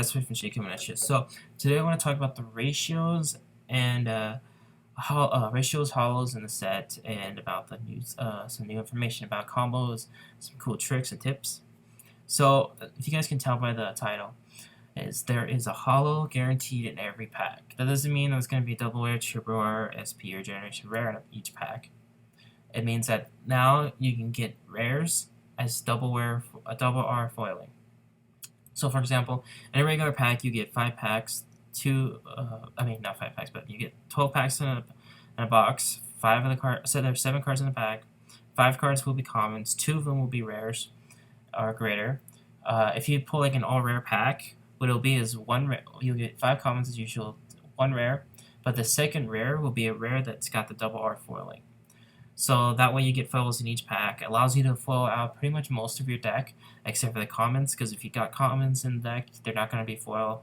that's Swift and ShiGig coming at you. So today I want to talk about the ratios and ratios, holos in the set, and about the news, some new information about combos, some cool tricks and tips. So if you guys can tell by the title, there is a holo guaranteed in every pack. That doesn't mean there's going to be double rare, triple rare, SP, or generation rare in each pack. It means that now you can get rares as double R foiling. So for example, in a regular pack, you get 5 packs, not 5 packs, but you get 12 packs in a box, 5 of the cards, so there's 7 cards in the pack, 5 cards will be commons, 2 of them will be rares, or greater. If you pull like an all rare pack, what it'll be is you'll get 5 commons as usual, 1 rare, but the second rare will be a rare that's got the double R foiling. So that way you get foils in each pack. It allows you to foil out pretty much most of your deck, except for the commons, because if you got commons in the deck, they're not going to be foiled.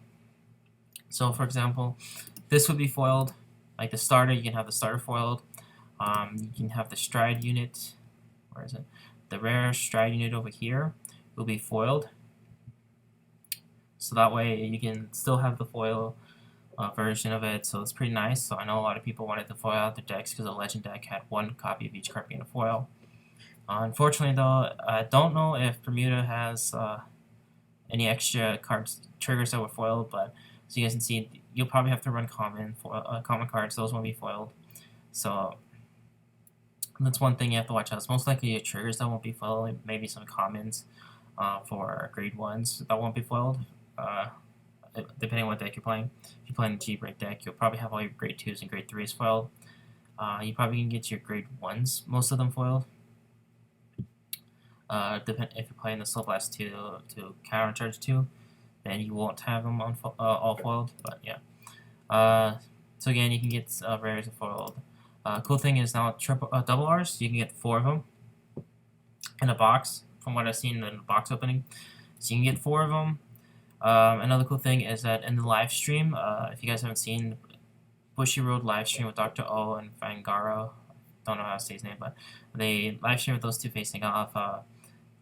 So for example, this would be foiled. Like the starter, you can have the starter foiled. You can have the stride unit. Where is it? The rare stride unit over here will be foiled. So that way you can still have the foil version of it, so it's pretty nice. So I know a lot of people wanted to foil out their decks because the legend deck had 1 copy of each card being a foil. Unfortunately though, I don't know if Bermuda has any extra triggers that were foiled, but as you guys can see, you'll probably have to run common cards. Those won't be foiled. So that's one thing you have to watch out. It's most likely your triggers that won't be foiled, maybe some commons for grade 1s that won't be foiled. Depending on what deck you're playing. If you're playing the G-Break deck, you'll probably have all your grade 2s and grade 3s foiled. You probably can get your grade 1s, most of them foiled. If you're playing the Slow Blast 2 to countercharge 2, then you won't have them on all foiled, but yeah. So again, you can get rares foiled. Cool thing is now double Rs, you can get 4 of them in a box, from what I've seen in the box opening. So you can get 4 of them. Another cool thing is that in the live stream, if you guys haven't seen Bushy Road live stream with Dr. O and Vangaurd, don't know how to say his name, but they live stream with those two facing off.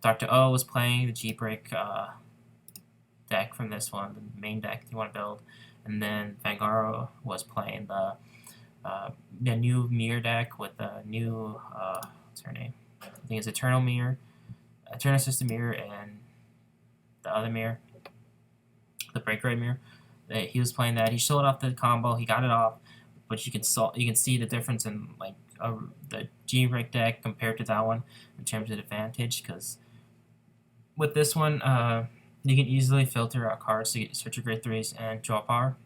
Dr. O was playing the G-Break deck from this one, the main deck you want to build, and then Vangaurd was playing the new mirror deck with the new what's her name? I think it's Eternal System Mirror, and the other mirror, the break rate mirror. He was playing that. He showed off the combo. He got it off, but you can see the difference in like the G-Break deck compared to that one in terms of advantage. Because with this one, you can easily filter out cards to search your grade 3s and draw power.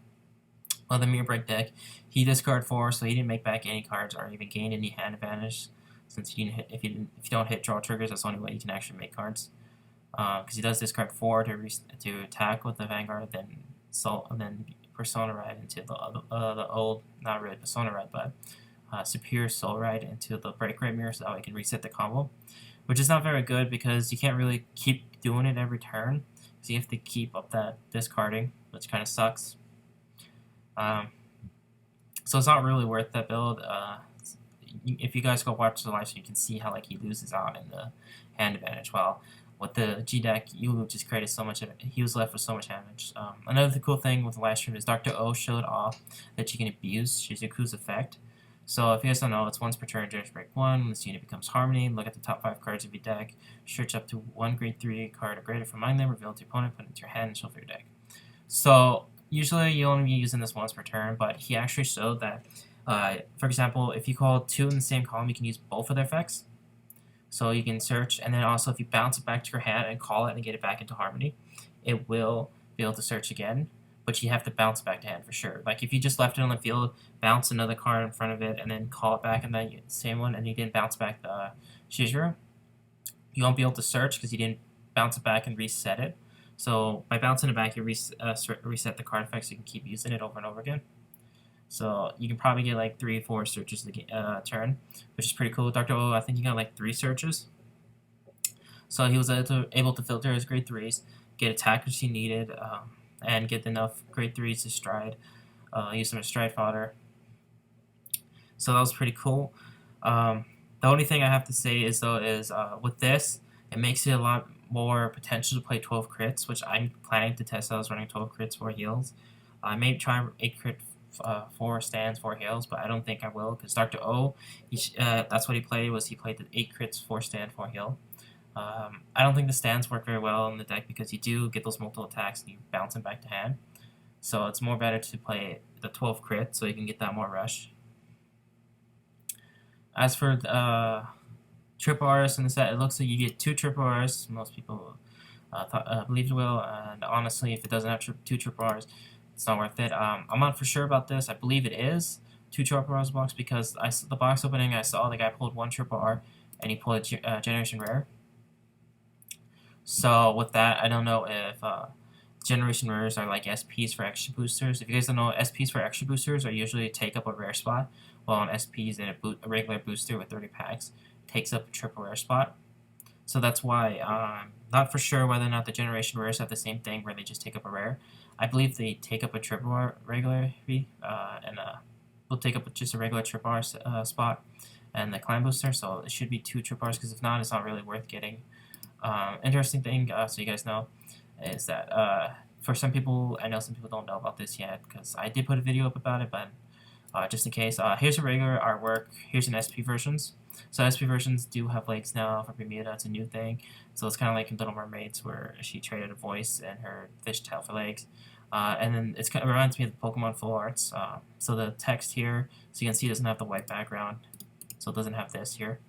While the mirror break deck, he discarded 4, so he didn't make back any cards or even gain any hand advantage. Since if you don't hit draw triggers, that's the only way you can actually make cards. Because he does discard 4 to attack with the Vanguard, then Persona Ride into the old, not really Persona Ride, but Superior Soul Ride into the Break Rate Mirror, so that way you can reset the combo, which is not very good because you can't really keep doing it every turn, because you have to keep up that discarding, which kind of sucks. So it's not really worth that build. If you guys go watch the live stream, you can see how like he loses out in the hand advantage. While with the G deck, you just created so much of it. He was left with so much damage. Another cool thing with the live stream is Dr. O showed off that you can abuse Shizuku's effect. So if you guys don't know, it's once per turn, Generation Break 1. When this unit becomes Harmony, look at the top 5 cards of your deck, search up to 1 grade 3 card or greater from among them, reveal it to your opponent, put it into your hand, and shuffle your deck. So usually you only be using this once per turn, but he actually showed that, for example, if you call 2 in the same column, you can use both of their effects. So you can search, and then also if you bounce it back to your hand and call it and get it back into Harmony, it will be able to search again, but you have to bounce back to hand for sure. Like if you just left it on the field, bounce another card in front of it, and then call it back, and then same one, and you didn't bounce back the Shizuru, you won't be able to search because you didn't bounce it back and reset it. So by bouncing it back, you reset the card effect so you can keep using it over and over again. So you can probably get like 3 or 4 searches a turn, which is pretty cool. Dr. O, I think he got like 3 searches. So he was able to filter his grade 3s, get attackers he needed, and get enough grade 3s to stride, use some stride fodder. So that was pretty cool. The only thing I have to say is with this, it makes it a lot more potential to play 12 crits, which I'm planning to test out. I was running 12 crits, 4 heals. I may try 8 crit, 4 stands, 4 heals, but I don't think I will, because Dr. O, that's what he played, was he played the 8 crits, 4 stand, 4 heal. I don't think the stands work very well in the deck because you do get those multiple attacks and you bounce them back to hand. So it's more better to play the 12 crit so you can get that more rush. As for the triple Rs in the set, it looks like you get 2 triple Rs. Most people believe it will, and honestly, if it doesn't have 2 triple Rs, it's not worth it. I'm not for sure about this. I believe it is 2 triple Rs box because the box opening I saw the guy pulled 1 triple R and he pulled a generation rare. So with that, I don't know if generation rares are like SPs for extra boosters. If you guys don't know, SPs for extra boosters are usually take up a rare spot, while on SPs in a regular booster with 30 packs takes up a triple rare spot. So that's why I'm not for sure whether or not the generation rares have the same thing where they just take up a rare. I believe they take up a triple R regularly, and will take up just a regular triple R spot and the clan booster, so it should be 2 triple Rs, because if not, it's not really worth getting. Interesting thing, so you guys know, is that for some people, I know some people don't know about this yet, because I did put a video up about it, but just in case, here's a regular artwork, here's an SP versions. So SP versions do have legs now for Bermuda, it's a new thing. So it's kind of like in Little Mermaids where she traded a voice and her fishtail for legs. And then it reminds me of the Pokemon full arts. So the text here, so you can see, doesn't have the white background. So it doesn't have this here.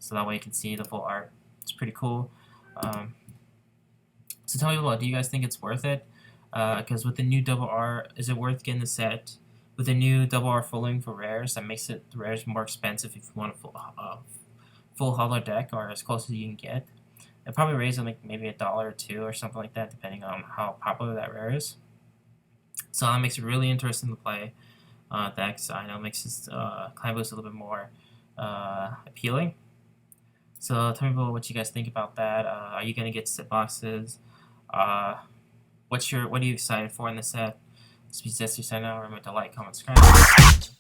So that way you can see the full art. It's pretty cool. So tell me below, do you guys think it's worth it? Because with the new double R, is it worth getting the set? With the new double R fulling for rares, that makes the rares more expensive if you want a full holo deck, or as close as you can get. It probably raise it like maybe $1 or $2 or something like that, depending on how popular that rare is. So that makes it really interesting to play decks. I know it makes this clan boost a little bit more appealing. So tell me below what you guys think about that. Are you gonna get set boxes? What are you excited for in the set? Speed test your sign out. Remember to like, comment, subscribe.